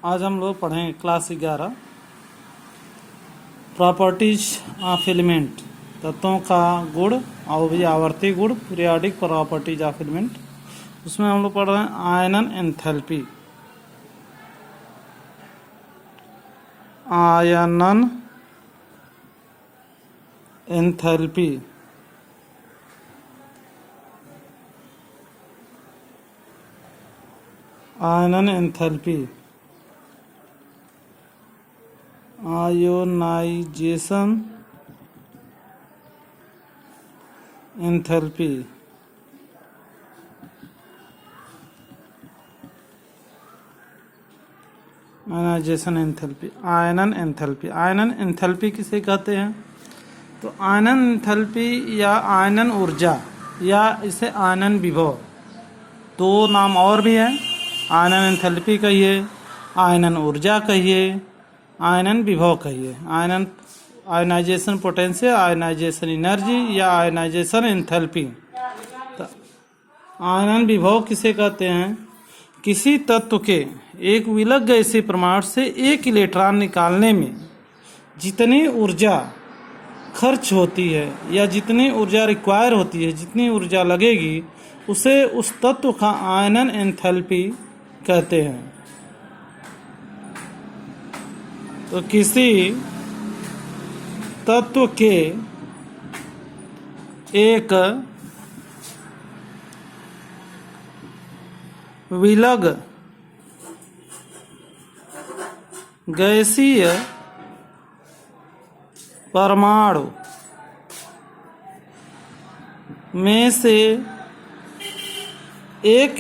आज हम लोग पढ़ें क्लास 11 प्रॉपर्टीज ऑफ एलिमेंट, तत्वों का गुण और भी आवर्ती गुण, पीरियोडिक प्रॉपर्टीज ऑफ एलिमेंट। उसमें हम लोग पढ़ रहे हैं आयनन एंथैल्पी। आयनन एंथैल्पी आयनन enthalpy ionisation enthalpy ionisation enthalpy आयनन एंथैल्पी आयनन एंथैल्पी किसे कहते हैं? तो आयनन एंथैल्पी या आयनन ऊर्जा या इसे आयनन विभव, दो नाम और भी हैं। आयनन एंथैल्पी कहिए, आयनन ऊर्जा कहिए, आयनन विभव कहिए। आयनाइजेशन पोटेंशियल, आयनाइजेशन एनर्जी या आयनाइजेशन एंथैल्पी। तो आयनन विभव किसे कहते हैं? किसी तत्व के एक विलग गैसीय परमाणु से एक इलेक्ट्रॉन निकालने में जितनी ऊर्जा खर्च होती है या जितनी ऊर्जा रिक्वायर होती है, जितनी ऊर्जा लगेगी, उसे उस तत्व का आयनन एंथैल्पी कहते हैं। तो किसी तत्व के एक विलग गैसीय परमाणु में से एक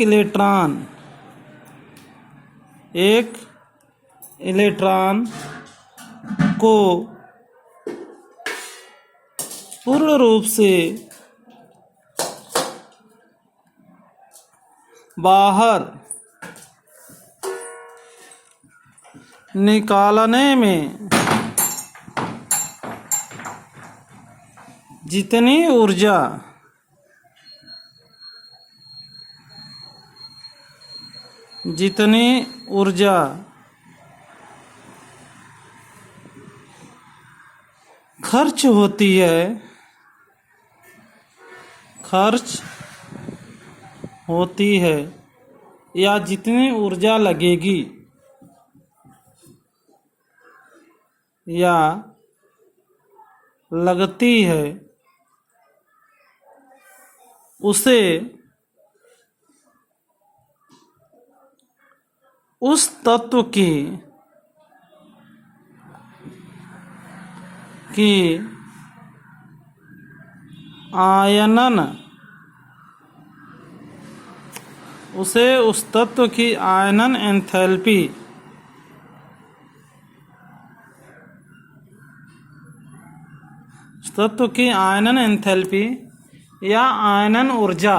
इलेक्ट्रॉन को पूर्ण रूप से बाहर निकालने में जितनी ऊर्जा खर्च होती है या जितनी ऊर्जा लगेगी या लगती है, उसे उस तत्व की उस तत्व की आयनन एंथैल्पी या आयनन ऊर्जा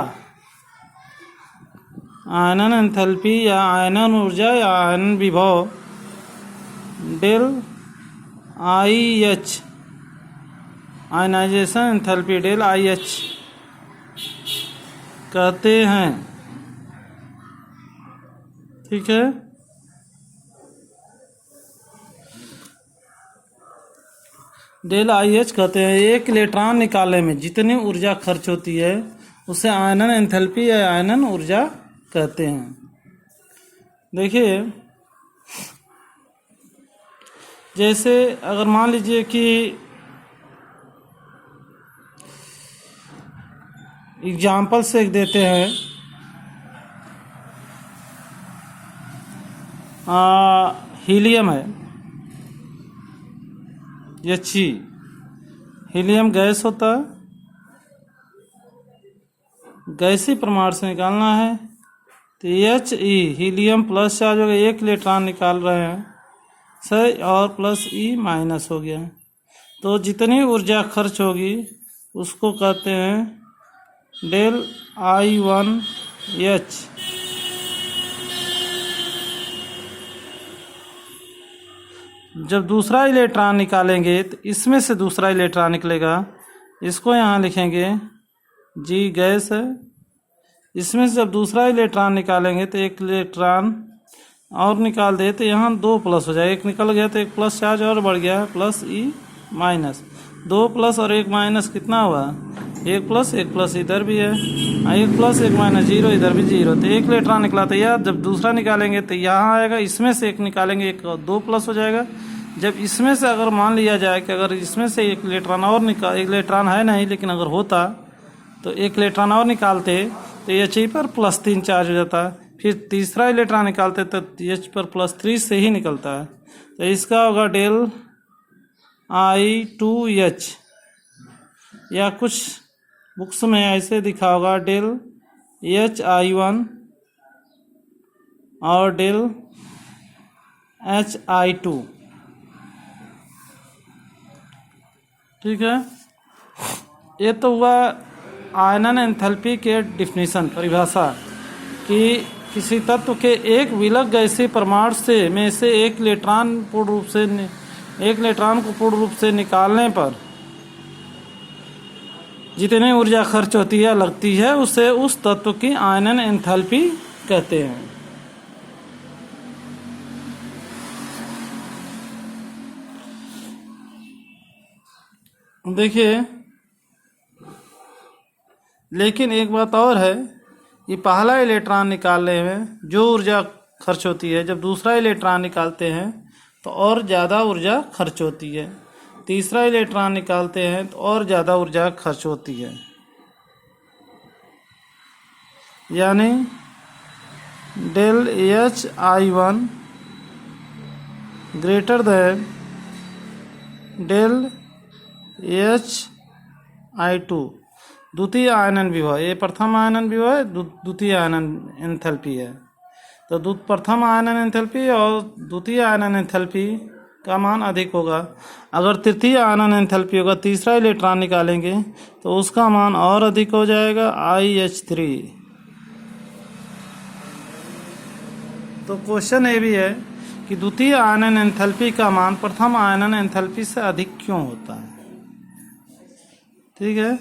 या आयनन विभव del IH ionization enthalpy del IH कहते हैं। ठीक है, डेल IH कहते हैं। एक इलेक्ट्रॉन निकालने में जितनी ऊर्जा खर्च होती है उसे आयनन एंथैल्पी या आयनन ऊर्जा कहते हैं। देखिए, जैसे अगर मान लीजिए कि एग्जाम्पल से एक देते हैं, हीलियम है, He हीलियम गैस होता है, गैसीय परमाणु से निकालना है तो He हीलियम प्लस चार्ज हो गया, एक इलेक्ट्रॉन निकाल रहे हैं सही, और प्लस E माइनस हो गया। तो जितनी ऊर्जा खर्च होगी उसको कहते हैं डेल I1H। जब दूसरा इलेक्ट्रॉन निकालेंगे तो इसमें से दूसरा इलेक्ट्रॉन निकलेगा, इसको यहाँ लिखेंगे G गैस है। इसमें से जब दूसरा इलेक्ट्रॉन निकालेंगे तो एक इलेक्ट्रॉन और निकाल दे तो यहाँ 2 प्लस हो जाएगा, एक निकल गया तो एक प्लस चार्ज और बढ़ गया है, प्लस ई माइनस 2 प्लस और 1 माइनस कितना हुआ, 1 प्लस इधर भी है, 1 प्लस 1 माइनस 0, इधर भी 0, तो 1 इलेक्ट्रॉन निकला। तो यार जब दूसरा निकालेंगे तो यहाँ आएगा, इसमें से 1 निकालेंगे, 1 2 प्लस हो जाएगा। जब इसमें से अगर मान लिया जाए कि अगर इसमें से 1 इलेक्ट्रॉन और निकाल, 1 इलेक्ट्रॉन है नहीं लेकिन अगर होता तो 1 इलेक्ट्रॉन और निकालते तो एच पर +3 चार्ज हो जाता, फिर तीसरा इलेक्ट्रॉन निकालते तो एच पर +3 से ही निकलता है। तो इसका होगा डेल I2H, या कुछ बुक्स में ऐसे दिखा होगा डेल HI1 और डेल HI2। ठीक है, ये तो हुआ आयनन एंथैल्पी के डिफिनीशन, परिभाषा, कि किसी तत्व के एक विलग गैसीय परमाणु से में से एक इलेक्ट्रॉन को पूर्ण रूप से निकालने पर जितनी ऊर्जा खर्च होती है लगती है उसे उस तत्व की आयनन एंथैल्पी कहते हैं। देखिए, लेकिन एक बात और है, ये पहला इलेक्ट्रॉन निकालने में जो ऊर्जा खर्च होती है, जब दूसरा इलेक्ट्रॉन निकालते हैं तो और ज़्यादा ऊर्जा खर्च होती है, तीसरा इलेक्ट्रॉन निकालते हैं तो और ज़्यादा ऊर्जा खर्च होती है। यानी del HI1 greater than del HI2 द्वितीय आयनन विभव, ये प्रथम आयनन विभव है, द्वितीय आयनन एंथैल्पी है। तो प्रथम आयनन एंथैल्पी और द्वितीय आयनन एंथैल्पी का मान अधिक होगा। अगर तृतीय आयनन एंथैल्पी होगा, तीसरा इलेक्ट्रॉन निकालेंगे तो उसका मान और अधिक हो जाएगा, IH3। तो क्वेश्चन ये भी है कि द्वितीय आयनन एंथैल्पी का मान प्रथम आयनन एंथैल्पी से अधिक क्यों होता है। ठीक है,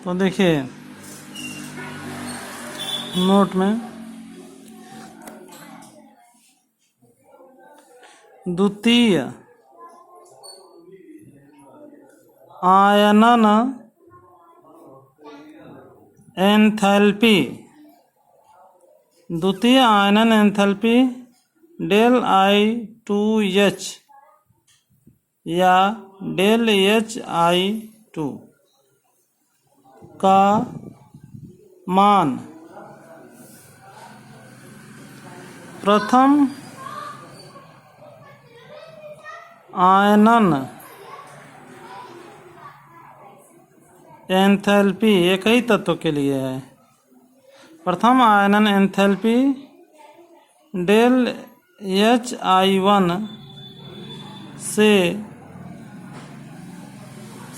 तो देखिए नोट में, द्वितीय आयनन एंथैल्पी, द्वितीय आयनन एंथैल्पी डेल I2H या डेल HI2 का मान प्रथम आयनन एंथैल्पी एक ही तत्व के लिए है, प्रथम आयनन एंथैल्पी डेल HI1 से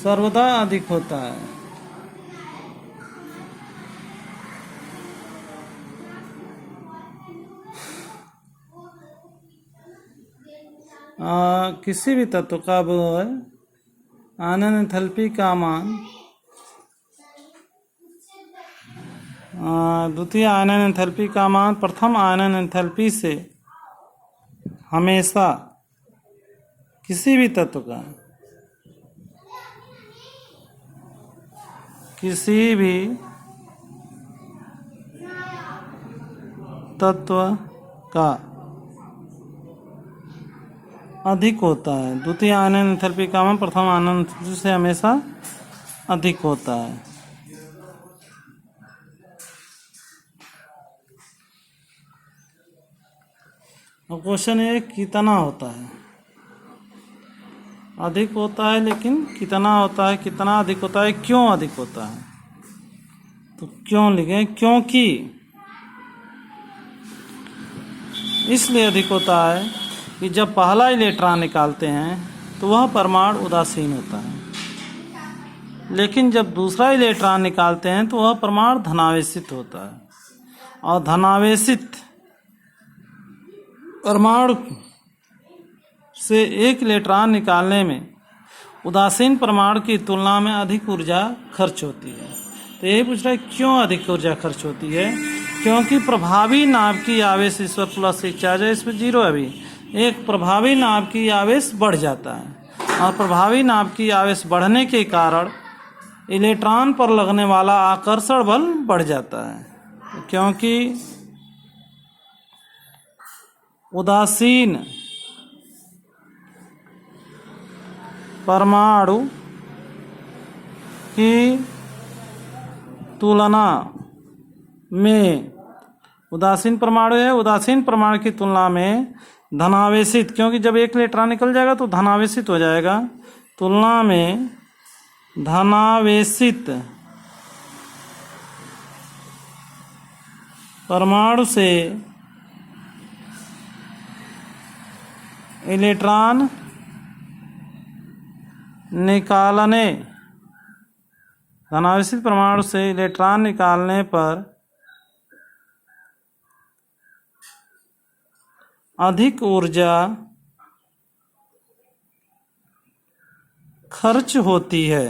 सर्वदा अधिक होता है। किसी भी तत्व का आयनन एंथैल्पी का मान द्वितीय आयनन एंथैल्पी का मान प्रथम आयनन एंथैल्पी से हमेशा, किसी भी तत्व का, किसी भी तत्व का अधिक होता है। द्वितीय आयनन एंथैल्पी का मान प्रथम आयनन एंथैल्पी से हमेशा अधिक होता है। अब क्वेश्चन ये कितना होता है, अधिक होता है लेकिन कितना होता है, कितना अधिक होता है, क्यों अधिक होता है। तो क्यों लिखें, क्योंकि इसलिए अधिक होता है कि जब पहला इलेक्ट्रॉन निकालते हैं तो वह परमाणु उदासीन होता है, लेकिन जब दूसरा इलेक्ट्रॉन निकालते हैं तो वह परमाणु धनावेशित होता है, और धनावेशित परमाणु से एक इलेक्ट्रॉन निकालने में उदासीन परमाणु की तुलना में अधिक ऊर्जा खर्च होती है। तो यही पूछ रहा है क्यों अधिक ऊर्जा खर्च होती है, क्योंकि प्रभावी नाभ की आवेश इस पर प्लस 1 चार्ज है, इस पर 0 है अभी। एक प्रभावी नाभ की आवेश बढ़ जाता है और प्रभावी नाभ की आवेश बढ़ने के कारण इलेक्ट्रॉन पर लगने वाला आकर्षण बल बढ़ जाता है। क्योंकि उदासीन परमाणु की तुलना में उदासीन परमाणु है, उदासीन परमाणु की तुलना में धनावेशित, क्योंकि जब एक इलेक्ट्रॉन निकल जाएगा तो धनावेशित हो जाएगा, तुलना में धनावेशित परमाणु से इलेक्ट्रॉन निकालने, धनावेशित परमाणु से इलेक्ट्रॉन निकालने पर अधिक ऊर्जा खर्च होती है।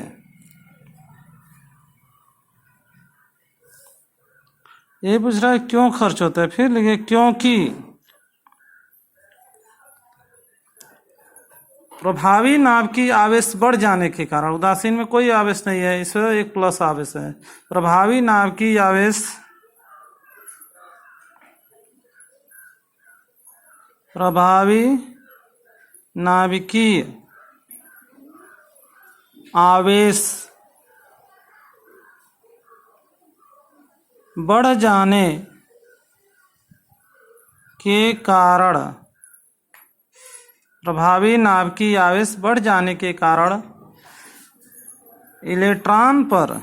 ये पूछ रहा है क्यों खर्च होता है, फिर लिखे क्योंकि प्रभावी नाभ की आवेश बढ़ जाने के कारण, उदासीन में कोई आवेश नहीं है, इसमें एक प्लस आवेश है। प्रभावी नाभ की आवेश प्रभावी नाभिकीय आवेश बढ़ जाने के कारण, प्रभावी नाभ की आवेश बढ़ जाने के कारण इलेक्ट्रॉन पर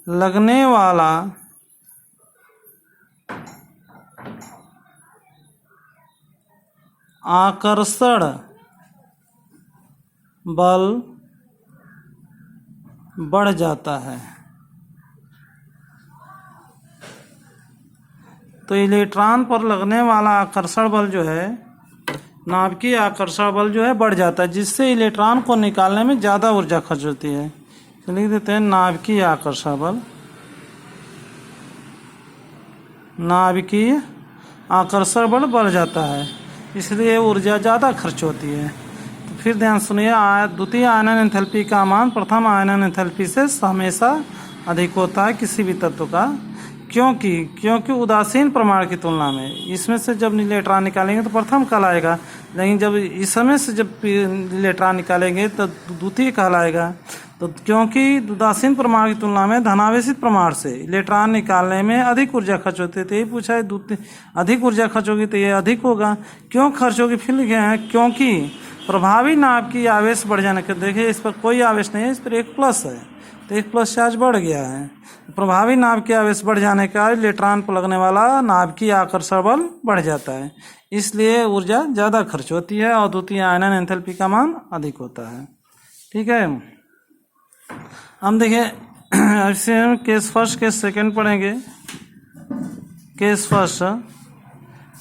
लगने वाला आकर्षण बल बढ़ जाता है। तो इलेक्ट्रॉन पर लगने वाला आकर्षण बल जो है, नाभिकीय आकर्षण बल जो है बढ़ जाता है, जिससे इलेक्ट्रॉन को निकालने में ज़्यादा ऊर्जा खर्च होती है। तो लिख देते हैं नाभिकीय आकर्षण बल, नाभिकीय आकर्षण बल बढ़ जाता है, इसलिए ऊर्जा ज़्यादा खर्च होती है। तो फिर ध्यान सुनिए, द्वितीय आयनन एंथैल्पी का मान प्रथम आयनन एंथैल्पी से हमेशा अधिक होता है किसी भी तत्व का। क्योंकि उदासीन परमाणु की तुलना में इसमें से जब इलेक्ट्रॉन निकालेंगे तो प्रथम कहलाएगा, लेकिन जब इसमें से जब इलेक्ट्रॉन निकालेंगे तो द्वितीय कहलाएगा। तो क्योंकि उदासीन परमाणु की तुलना में धनावेशित परमाणु से इलेक्ट्रॉन निकालने में अधिक ऊर्जा खर्च होती है, तो यही पूछा है द्वितीय अधिक ऊर्जा खर्च होगी तो ये अधिक होगा। क्यों खर्च होगी, फिर लिखे हैं क्योंकि प्रभावी नाभ की आवेश बढ़ जाने के, देखिए इस पर कोई आवेश नहीं है, इस पर एक प्लस है तो एक प्लस चार्ज बढ़ गया है। प्रभावी नाभ की आवेश बढ़ जाने का इलेक्ट्रॉन पर लगने वाला नाभ की आकर्षण बल बढ़ जाता है, इसलिए ऊर्जा ज़्यादा खर्च होती है और द्वितीय आयनन एंथैल्पी का मान अधिक होता है। ठीक है, हम देखिए ऐसे हम केस फर्स्ट केस सेकंड पढ़ेंगे। केस फर्स्ट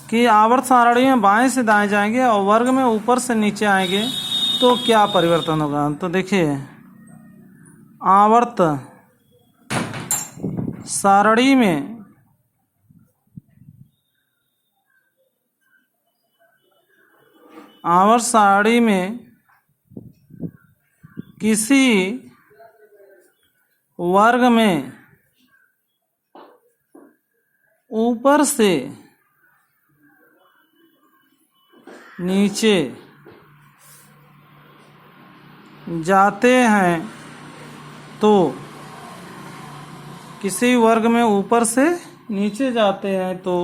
कि आवर्त सारणी में बाएं से दाएं जाएंगे और वर्ग में ऊपर से नीचे आएंगे तो क्या परिवर्तन होगा। तो देखिए आवर्त सारणी में किसी वर्ग में ऊपर से नीचे जाते हैं तो, किसी वर्ग में ऊपर से नीचे जाते हैं तो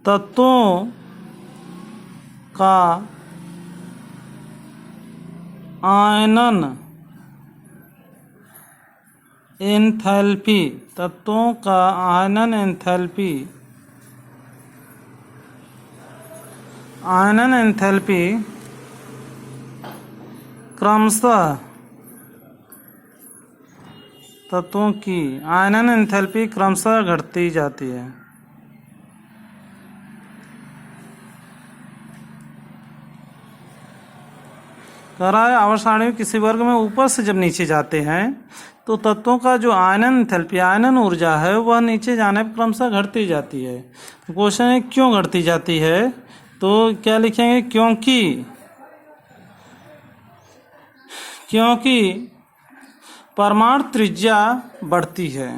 तत्वों का आयनन एंथैल्पी, तत्वों का आयनन एंथैल्पी क्रमशः, तत्वों की आयनन एंथैल्पी क्रमशः घटती जाती है। कह रहा है आवर्त सारणी में किसी वर्ग में ऊपर से जब नीचे जाते हैं तो तत्वों का जो आयनन एंथैल्पी आयनन ऊर्जा है वह नीचे जाने पर क्रमशः घटती जाती है। तो क्वेश्चन है क्यों घटती जाती है, तो क्या लिखेंगे, क्योंकि परमाणु त्रिज्या बढ़ती है।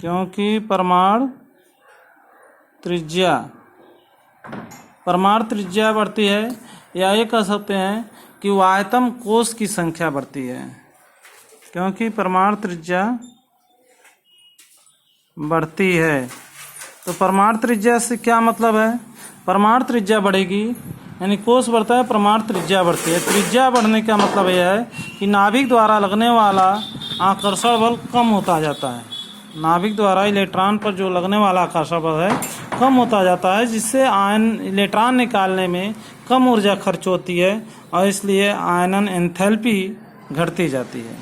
क्योंकि परमाणु त्रिज्या बढ़ती है, या ये कह सकते हैं कि वायतम कोश की संख्या बढ़ती है। क्योंकि परमाणु त्रिज्या बढ़ती है, तो परमाणु त्रिज्या से क्या मतलब है, परमाणु त्रिज्या बढ़ेगी यानी कोश बढ़ता है, परमाणु त्रिज्या बढ़ती है। त्रिज्या बढ़ने का मतलब यह है कि नाभिक द्वारा लगने वाला आकर्षण बल कम होता जाता है। नाभिक द्वारा इलेक्ट्रॉन पर जो लगने वाला आकर्षण बल है कम होता जाता है, जिससे इलेक्ट्रॉन निकालने में कम ऊर्जा खर्च होती है और इसलिए आयनन एंथैल्पी घटती जाती है।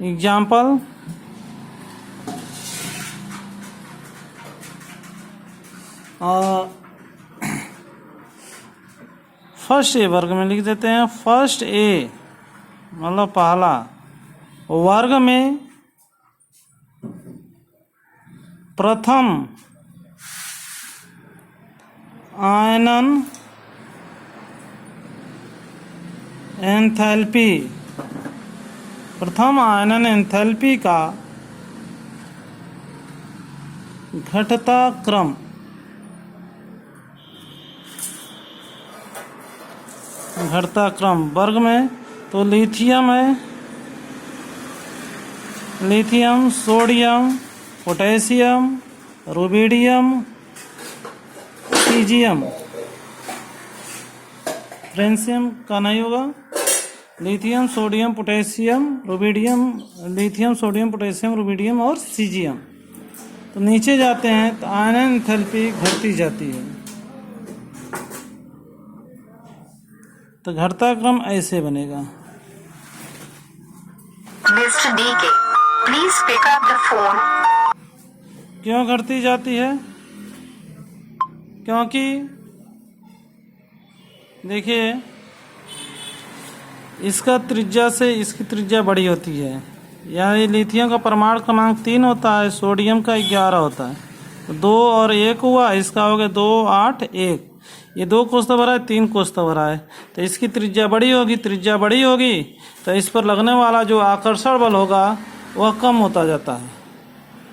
एग्जाम्पल, फर्स्ट ए वर्ग में लिख देते हैं। फर्स्ट ए मतलब पहला वर्ग में प्रथम आयनन एंथैल्पी, प्रथम आयनन एंथैल्पी का घटता क्रम वर्ग में तो लिथियम है, lithium, sodium, potassium, rubidium, caesium, francium का नहीं होगा, lithium, sodium, potassium, rubidium, lithium, sodium, potassium, rubidium और सीजियम। तो नीचे जाते हैं तो आयनन एंथैल्पी घटती जाती है। तो घटता क्रम ऐसे बनेगा। Mister DK, please pick up the phone. क्यों घटती जाती है, क्योंकि देखिए इसका त्रिज्या से इसकी त्रिज्या बड़ी होती है। यानी लिथियम का परमाणु क्रमांक 3 होता है, सोडियम का 11 होता है। 2 और 1 हुआ, इसका हो गया 2, 8, 1। ये 2 कोष्ठ भरा है, 3 कोष्ठ भरा है, तो इसकी त्रिज्या बड़ी होगी। त्रिज्या बड़ी होगी तो इस पर लगने वाला जो आकर्षण बल होगा वह कम होता जाता है,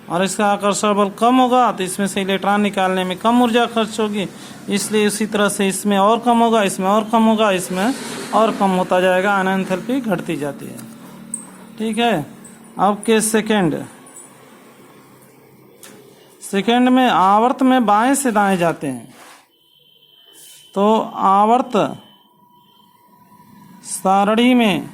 और इसका आकर्षण बल कम होगा तो इसमें से इलेक्ट्रॉन निकालने में कम ऊर्जा खर्च होगी। इसलिए उसी तरह से इसमें और कम होगा, इसमें और कम होगा, इसमें और कम होता जाएगा, आयनन एंथैल्पी घटती जाती है। ठीक है। अब के सेकंड में आवर्त में बाएं से दाएं जाते हैं। तो आवर्त सारणी में